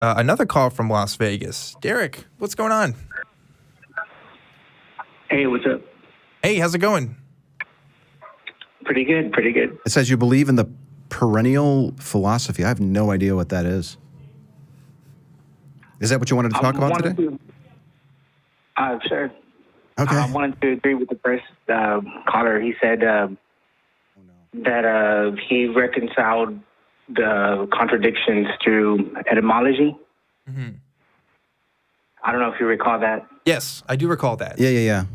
Another call from Las Vegas. Derek, what's going on? Hey, what's up? Hey, how's it going? Pretty good, pretty good. It says you believe in the perennial philosophy. I have no idea what that is. Is that what you wanted to talk about today? Sure. Okay. I wanted to agree with the first caller. He said that he reconciled the contradictions through etymology. Mm-hmm. I don't know if you recall that. Yes, I do recall that. Yeah.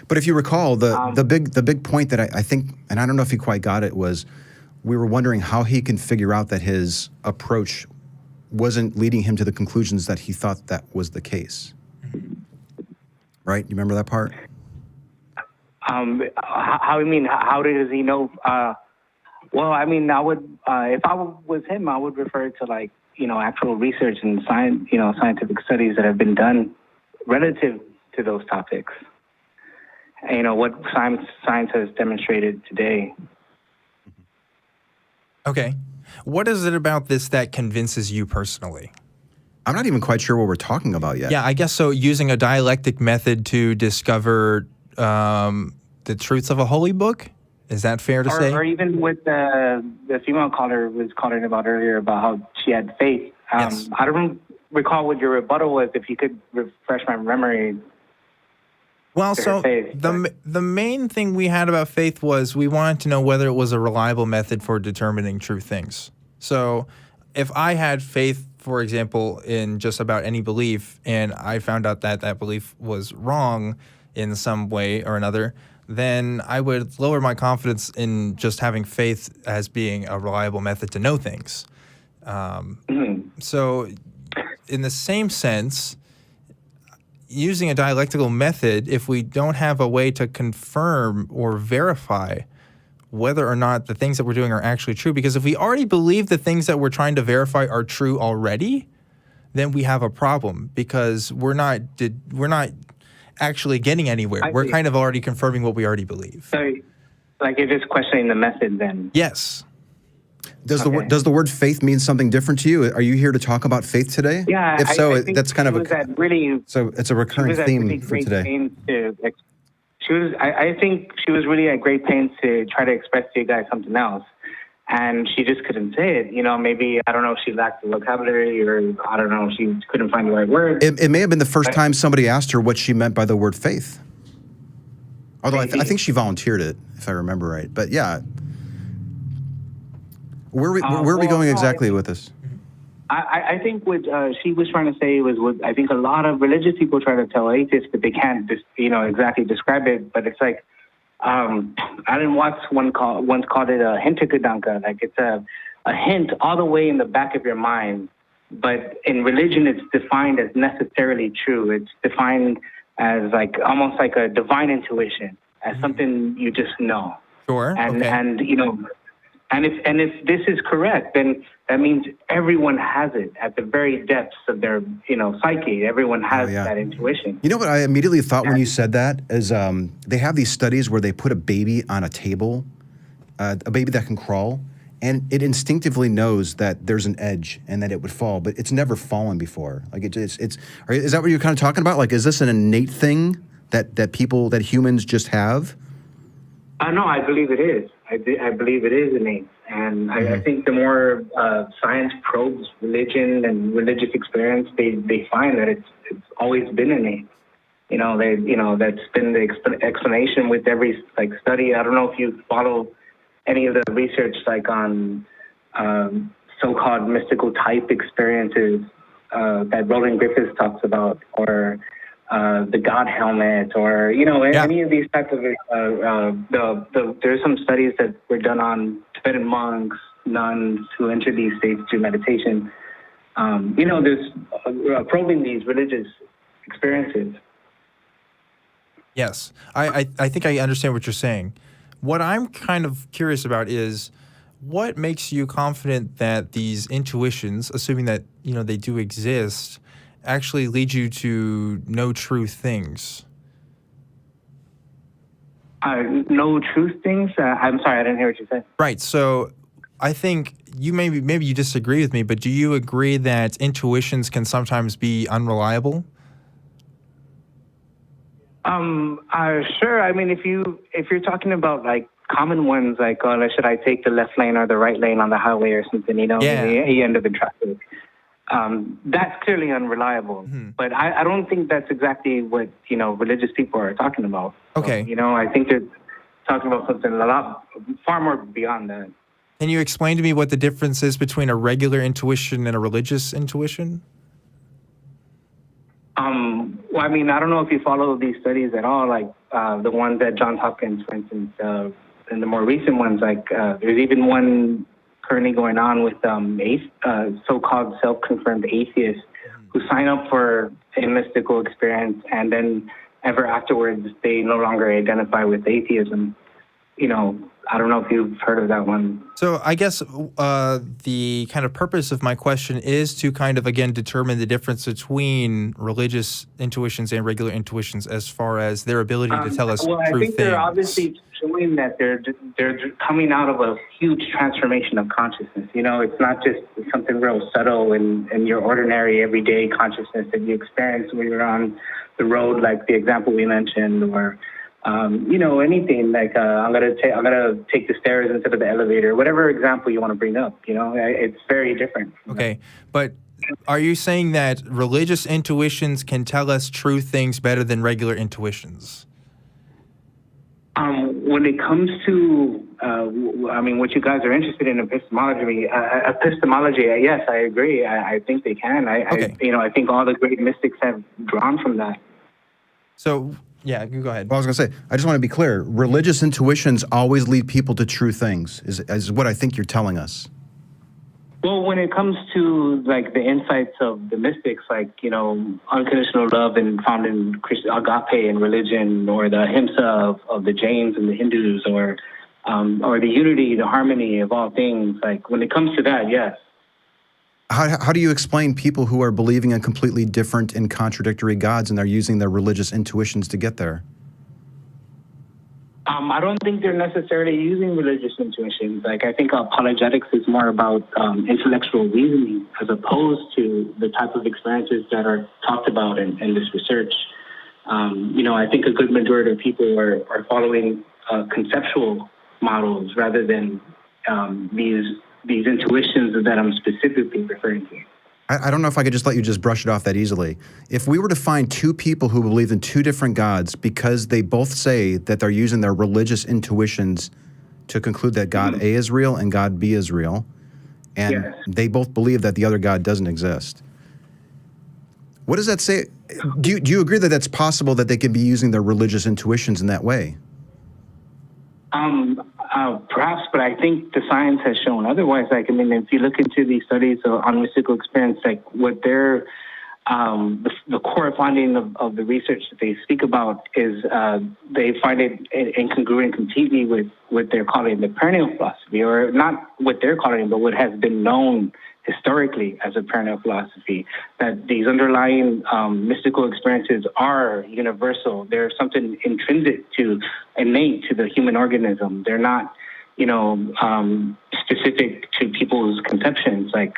But if you recall, the big point that I think, and I don't know if he quite got it, was we were wondering how he can figure out that his approach wasn't leading him to the conclusions that he thought that was the case. Right? You remember that part? How you mean? How does he know? Well, I mean, I would if I was him, I would refer to actual research and scientific studies that have been done relative to those topics. And, what science has demonstrated today. Okay. What is it about this that convinces you personally? I'm not even quite sure what we're talking about yet. Yeah, I guess so. Using a dialectic method to discover the truths of a holy book? Is that fair to say? Or even with the female caller was calling about earlier about how she had faith. Yes. I don't recall what your rebuttal was. If you could refresh my memory. Well, so the main thing we had about faith was we wanted to know whether it was a reliable method for determining true things. So if I had faith, for example, in just about any belief, and I found out that that belief was wrong in some way or another, then I would lower my confidence in just having faith as being a reliable method to know things. So in the same sense, using a dialectical method, if we don't have a way to confirm or verify whether or not the things that we're doing are actually true, because if we already believe the things that we're trying to verify are true already, then we have a problem because we're not actually getting anywhere. We're kind of already confirming what we already believe. So, you're just questioning the method then? Yes. Does the word faith mean something different to you? Are you here to talk about faith today? Yeah. If so, I think that's kind of so it's a recurring theme for today. I think she was really at great pains to try to express to you guys something else, and she just couldn't say it. Maybe, I don't know if she lacked the vocabulary, or I don't know, she couldn't find the right word. It may have been the first time somebody asked her what she meant by the word faith. Although I think she volunteered it, if I remember right. But yeah. Where are we going exactly with this? I think what she was trying to say was what I think a lot of religious people try to tell atheists, but they can't exactly describe it. But it's like, I didn't once called it a hintergedanke, like it's a hint all the way in the back of your mind. But in religion, it's defined as necessarily true. It's defined as almost like a divine intuition, as something you just know. Sure. And if this is correct, then that means everyone has it at the very depths of their, psyche. Everyone has that intuition. You know what I immediately thought when you said that is they have these studies where they put a baby on a table, a baby that can crawl, and it instinctively knows that there's an edge and that it would fall, but it's never fallen before. Is that what you're kind of talking about? Like, is this an innate thing that humans just have? No, I believe it is. I believe it is innate, and I think the more science probes religion and religious experience, they find that it's always been innate. That's been the explanation with every study. I don't know if you follow any of the research on so-called mystical type experiences that Roland Griffiths talks about, or the God helmet, or any of these types of there's some studies that were done on Tibetan monks, nuns who enter these states through meditation. There's probing these religious experiences. Yes, I think I understand what you're saying. What I'm kind of curious about is what makes you confident that these intuitions, assuming that they do exist, actually lead you to know true things? Know true things? I'm sorry, I didn't hear what you said. Right. So I think maybe you disagree with me, but do you agree that intuitions can sometimes be unreliable? Sure. I mean, if you're talking about like common ones, like, oh, should I take the left lane or the right lane on the highway or something, Yeah. the end of the traffic. That's clearly unreliable. Mm-hmm. But I don't think that's exactly what, religious people are talking about. Okay. So, I think they're talking about something far more beyond that. Can you explain to me what the difference is between a regular intuition and a religious intuition? Well, I mean, I don't know if you follow these studies at all, like the ones at Johns Hopkins, for instance, and the more recent ones, like there's even one currently going on with so-called self-confirmed atheists who sign up for a mystical experience and then ever afterwards they no longer identify with atheism. I don't know if you've heard of that one. So I guess the kind of purpose of my question is to kind of, again, determine the difference between religious intuitions and regular intuitions as far as their ability to tell us true things. Well, I think they're obviously showing that they're coming out of a huge transformation of consciousness. It's not just something real subtle in your ordinary everyday consciousness that you experience when you're on the road, like the example we mentioned, or anything like I'm gonna take the stairs instead of the elevator, whatever example you want to bring up. It's very different. Okay, but are you saying that religious intuitions can tell us true things better than regular intuitions? When it comes to, what you guys are interested in epistemology, yes, I agree. I think they can. Okay. I think all the great mystics have drawn from that. So, yeah, you go ahead. Well, I was going to say, I just want to be clear. Religious intuitions always lead people to true things, is what I think you're telling us. Well, when it comes to like the insights of the mystics, like unconditional love and found in agape in religion, or the ahimsa of the Jains and the Hindus, or the unity, the harmony of all things. Like when it comes to that, yes. How do you explain people who are believing in completely different and contradictory gods and they're using their religious intuitions to get there? I don't think they're necessarily using religious intuitions. Like, I think apologetics is more about intellectual reasoning as opposed to the type of experiences that are talked about in this research. I think a good majority of people are following conceptual models rather than these intuitions that I'm specifically referring to. I don't know if I could just let you just brush it off that easily. If we were to find two people who believe in two different gods because they both say that they're using their religious intuitions to conclude that God A is real and God B is real, and they both believe that the other God doesn't exist, what does that say? Do you agree that that's possible that they could be using their religious intuitions in that way? Perhaps, but I think the science has shown otherwise. Like, if you look into these studies on mystical experience, like what they're, the core finding of the research that they speak about is they find it incongruent completely with what they're calling the perennial philosophy, or not what they're calling, but what has been known historically as a perennial philosophy, that these underlying mystical experiences are universal. They're something innate to the human organism. They're not, specific to people's conceptions. Like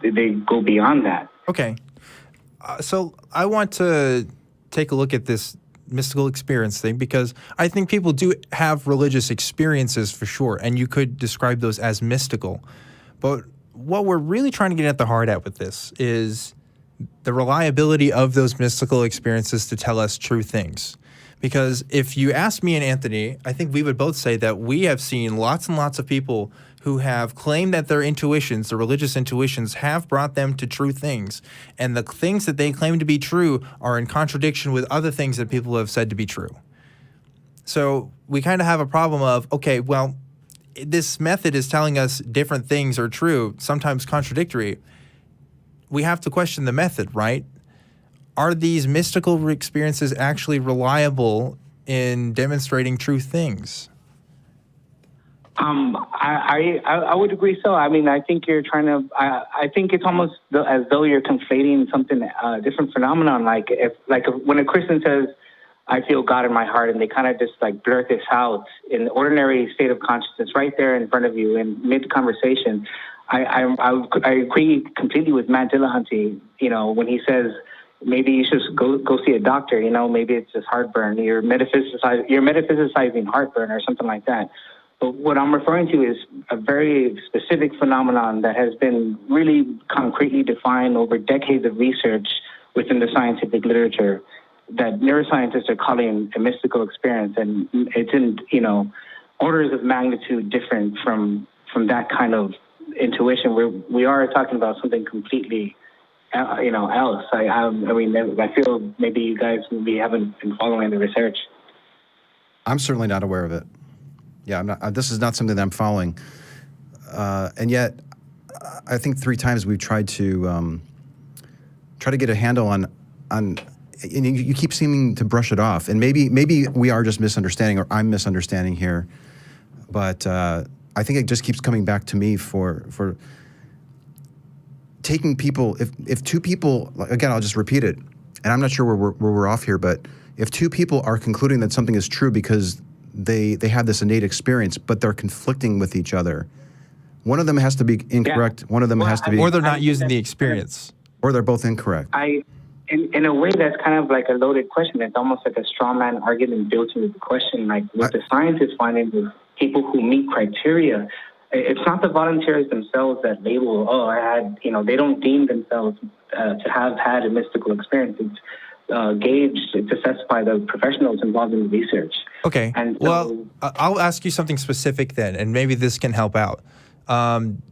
they go beyond that. Okay. So I want to take a look at this mystical experience thing, because I think people do have religious experiences for sure, and you could describe those as mystical. But what we're really trying to get at the heart at with this is the reliability of those mystical experiences to tell us true things. Because if you ask me and Anthony, I think we would both say that we have seen lots and lots of people who have claimed that their intuitions, their religious intuitions, have brought them to true things. And the things that they claim to be true are in contradiction with other things that people have said to be true. So we kind of have a problem of, okay, well, this method is telling us different things are true, sometimes contradictory. We have to question the method, right? Are these mystical experiences actually reliable in demonstrating true things? I would agree so. I think you're trying to, I think it's almost as though you're conflating something, different phenomenon. Like when a Christian says, I feel God in my heart, and they kind of just like blurt this out in the ordinary state of consciousness right there in front of you in mid-conversation. I agree completely with Matt Dillahunty, when he says maybe you should go see a doctor, maybe it's just heartburn, you're metaphysicizing heartburn or something like that. But what I'm referring to is a very specific phenomenon that has been really concretely defined over decades of research within the scientific literature that neuroscientists are calling a mystical experience. And it's in, orders of magnitude different from that kind of intuition where we are talking about something completely, else. I feel maybe you guys maybe haven't been following the research. I'm certainly not aware of it. Yeah, I'm not. This is not something that I'm following, and yet, I think 3 times we've tried to get a handle on, and you keep seeming to brush it off. And maybe we are just misunderstanding, or I'm misunderstanding here, but I think it just keeps coming back to me for taking people. If 2 people, again, I'll just repeat it, and I'm not sure where we're off here, but if 2 people are concluding that something is true because they have this innate experience, but they're conflicting with each other. One of them has to be incorrect. One of them has to be... Or they're not using the experience. Or they're both incorrect. In a way, that's kind of like a loaded question. It's almost like a straw man argument built into the question. Like what the science is finding with people who meet criteria, it's not the volunteers themselves that label, they don't deem themselves to have had a mystical experience. It's gauged, it's assessed by the professionals involved in the research. Okay. And so, well, I'll ask you something specific then, and maybe this can help out.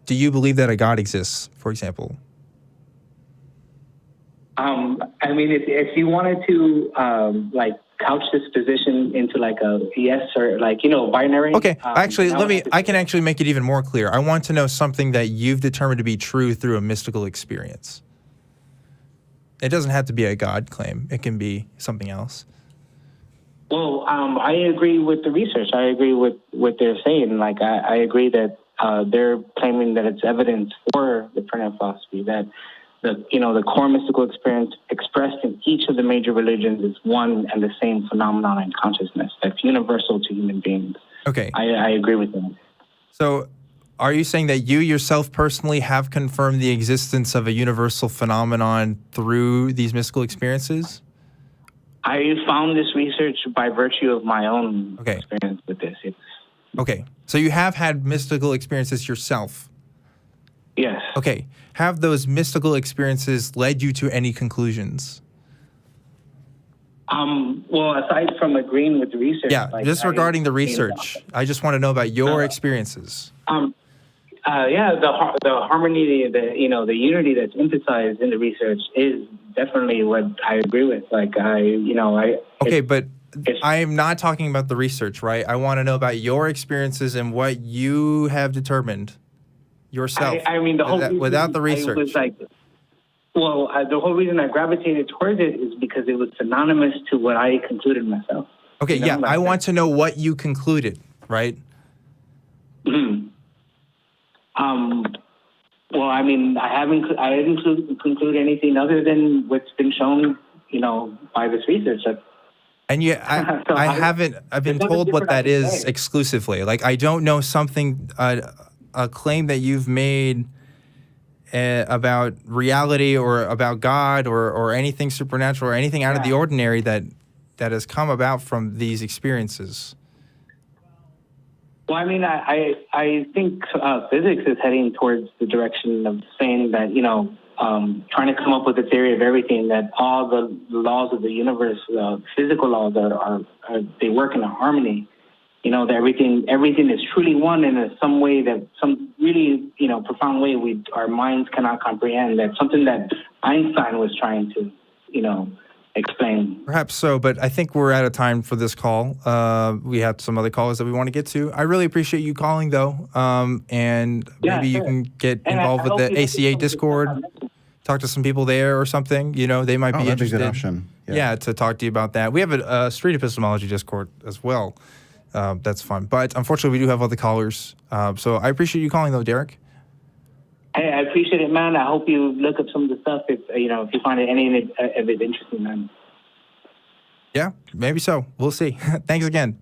Do you believe that a God exists, for example? If you wanted to couch this position into like a yes or binary. Okay. I can actually make it even more clear. I want to know something that you've determined to be true through a mystical experience. It doesn't have to be a God claim. It can be something else. Well, I agree with the research. I agree with what they're saying. Like, I agree that they're claiming that it's evidence for the perennial philosophy that the core mystical experience expressed in each of the major religions is one and the same phenomenon in consciousness that's universal to human beings. Okay. I agree with them. So, are you saying that you yourself personally have confirmed the existence of a universal phenomenon through these mystical experiences? I found this research by virtue of my own experience with this. Okay. So you have had mystical experiences yourself? Yes. Okay. Have those mystical experiences led you to any conclusions? Well, aside from agreeing with the research. Yeah, regarding the research. I just want to know about your experiences. The harmony, the unity that's emphasized in the research is definitely what I agree with. I am not talking about the research, right? I want to know about your experiences and what you have determined yourself. Without the research. The whole reason I gravitated towards it is because it was synonymous to what I concluded myself. Okay, I want to know what you concluded, right? I didn't conclude anything other than what's been shown, by this research. And I've been told what that is exclusively. Like, I don't know something, a claim that you've made about reality or about God or anything supernatural or anything out of the ordinary that has come about from these experiences. Well, I think physics is heading towards the direction of saying that, trying to come up with a theory of everything, that all the laws of the universe, physical laws, they work in a harmony. That everything is truly one in some way, that some really, profound way our minds cannot comprehend. That's something that Einstein was trying to, explain. Perhaps so, but I think we're out of time for this call. We have some other callers that we want to get to. I really appreciate you calling, though, and maybe you can get involved with the ACA Discord, talk to some people there or something. They might be interested. That'd be a good option. Yeah, to talk to you about that. We have a street epistemology Discord as well. That's fun. But unfortunately, we do have other callers. So I appreciate you calling, though, Derek. Hey, I appreciate it, man. I hope you look up some of the stuff if you find any of it interesting, man. Yeah, maybe so. We'll see. Thanks again.